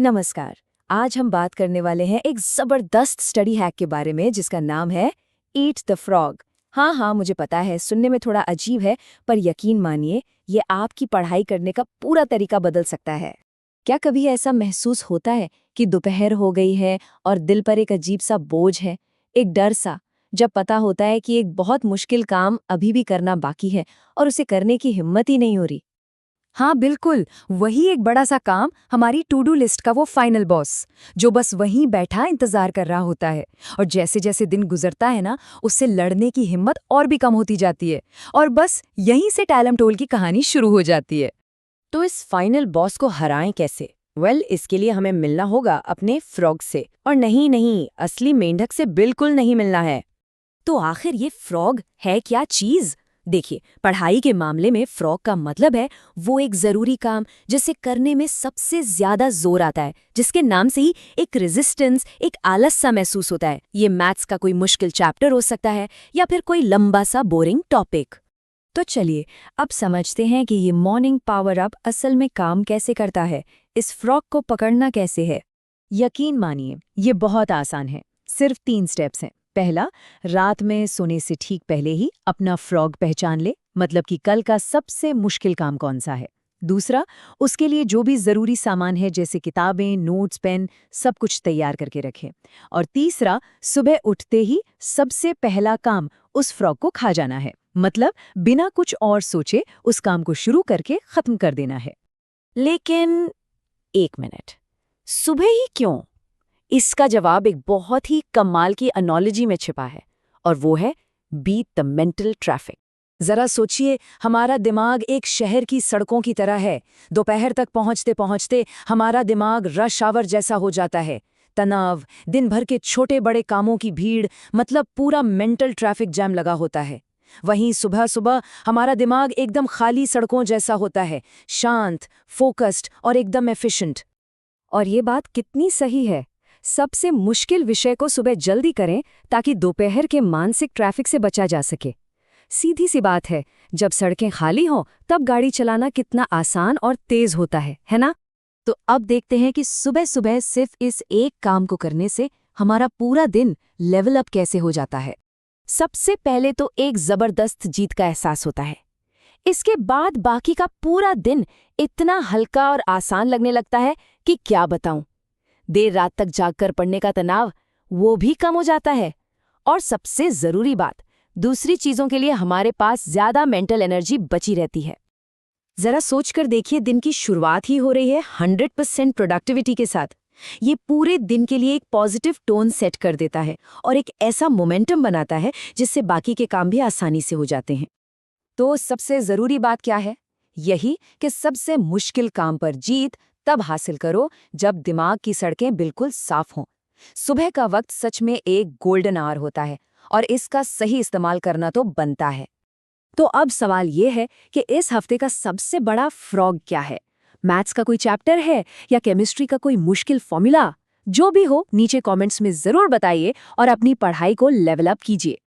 नमस्कार। आज हम बात करने वाले हैं एक जबरदस्त स्टडी हैक के बारे में जिसका नाम है ईट द फ्रॉग। हाँ, मुझे पता है सुनने में थोड़ा अजीब है, पर यकीन मानिए ये आपकी पढ़ाई करने का पूरा तरीका बदल सकता है। क्या कभी ऐसा महसूस होता है कि दोपहर हो गई है और दिल पर एक अजीब सा बोझ है, एक डर सा, जब पता होता है कि एक बहुत मुश्किल काम अभी भी करना बाकी है और उसे करने की हिम्मत ही नहीं हो रही। हाँ बिल्कुल, वही एक बड़ा सा काम, हमारी टू डू लिस्ट का वो फाइनल बॉस, जो बस वहीं बैठा इंतजार कर रहा होता है। और जैसे जैसे दिन गुजरता है ना, उससे लड़ने की हिम्मत और भी कम होती जाती है, और बस यहीं से टालम-टोल की कहानी शुरू हो जाती है। तो इस फाइनल बॉस को हराएं कैसे? इसके लिए हमें मिलना होगा अपने फ्रॉग से। और नहीं, असली मेंढक से बिल्कुल नहीं मिलना है। तो आखिर ये फ्रॉग है क्या चीज? देखिए, पढ़ाई के मामले में फ्रॉग का मतलब है वो एक जरूरी काम जिसे करने में सबसे ज्यादा जोर आता है, जिसके नाम से ही एक रेजिस्टेंस, एक आलस सा महसूस होता है। ये मैथ्स का कोई मुश्किल चैप्टर हो सकता है या फिर कोई लंबा सा बोरिंग टॉपिक। तो चलिए अब समझते हैं कि ये मॉर्निंग पावर अप असल में काम कैसे करता है, इस फ्रॉग को पकड़ना कैसे है। यकीन मानिए ये बहुत आसान है, सिर्फ 3 स्टेप्स हैं। पहला, रात में सोने से ठीक पहले ही अपना फ्रॉग पहचान ले, मतलब कि कल का सबसे मुश्किल काम कौन सा है। दूसरा, उसके लिए जो भी जरूरी सामान है जैसे किताबें, नोट्स, पेन, सब कुछ तैयार करके रखें। और तीसरा, सुबह उठते ही सबसे पहला काम उस फ्रॉग को खा जाना है, मतलब बिना कुछ और सोचे उस काम को शुरू करके खत्म कर देना है। लेकिन एक मिनट, सुबह ही क्यों? इसका जवाब एक बहुत ही कमाल की एनालॉजी में छिपा है, और वो है बीट द मेंटल ट्रैफिक। जरा सोचिए, हमारा दिमाग एक शहर की सड़कों की तरह है। दोपहर तक पहुंचते पहुंचते हमारा दिमाग रश आवर जैसा हो जाता है। तनाव, दिन भर के छोटे बड़े कामों की भीड़, मतलब पूरा मेंटल ट्रैफिक जैम लगा होता है। वहीं सुबह सुबह हमारा दिमाग एकदम खाली सड़कों जैसा होता है, शांत, फोकस्ड और एकदम एफिशिएंट। और ये बात कितनी सही है। सबसे मुश्किल विषय को सुबह जल्दी करें ताकि दोपहर के मानसिक ट्रैफिक से बचा जा सके। सीधी सी बात है, जब सड़कें खाली हों तब गाड़ी चलाना कितना आसान और तेज होता है ना? तो अब देखते हैं कि सुबह सुबह सिर्फ इस एक काम को करने से हमारा पूरा दिन लेवल अप कैसे हो जाता है। सबसे पहले तो एक जबरदस्त जीत का एहसास होता है। इसके बाद बाकी का पूरा दिन इतना हल्का और आसान लगने लगता है कि क्या बताऊं। देर रात तक जागकर पढ़ने का तनाव, वो भी कम हो जाता है। और सबसे जरूरी बात, दूसरी चीजों के लिए हमारे पास ज्यादा मेंटल एनर्जी बची रहती है। जरा सोचकर देखिए, दिन की शुरुआत ही हो रही है 100% प्रोडक्टिविटी के साथ। ये पूरे दिन के लिए एक पॉजिटिव टोन सेट कर देता है और एक ऐसा मोमेंटम बनाता है जिससे बाकी के काम भी आसानी से हो जाते हैं। तो सबसे जरूरी बात क्या है? यही कि सबसे मुश्किल काम पर जीत तब हासिल करो जब दिमाग की सड़कें बिल्कुल साफ हों। सुबह का वक्त सच में एक गोल्डन आवर होता है, और इसका सही इस्तेमाल करना तो बनता है। तो अब सवाल ये है कि इस हफ्ते का सबसे बड़ा फ्रॉग क्या है? मैथ्स का कोई चैप्टर है या केमिस्ट्री का कोई मुश्किल फॉर्मूला? जो भी हो, नीचे कमेंट्स में जरूर बताइए और अपनी पढ़ाई को लेवल अप कीजिए।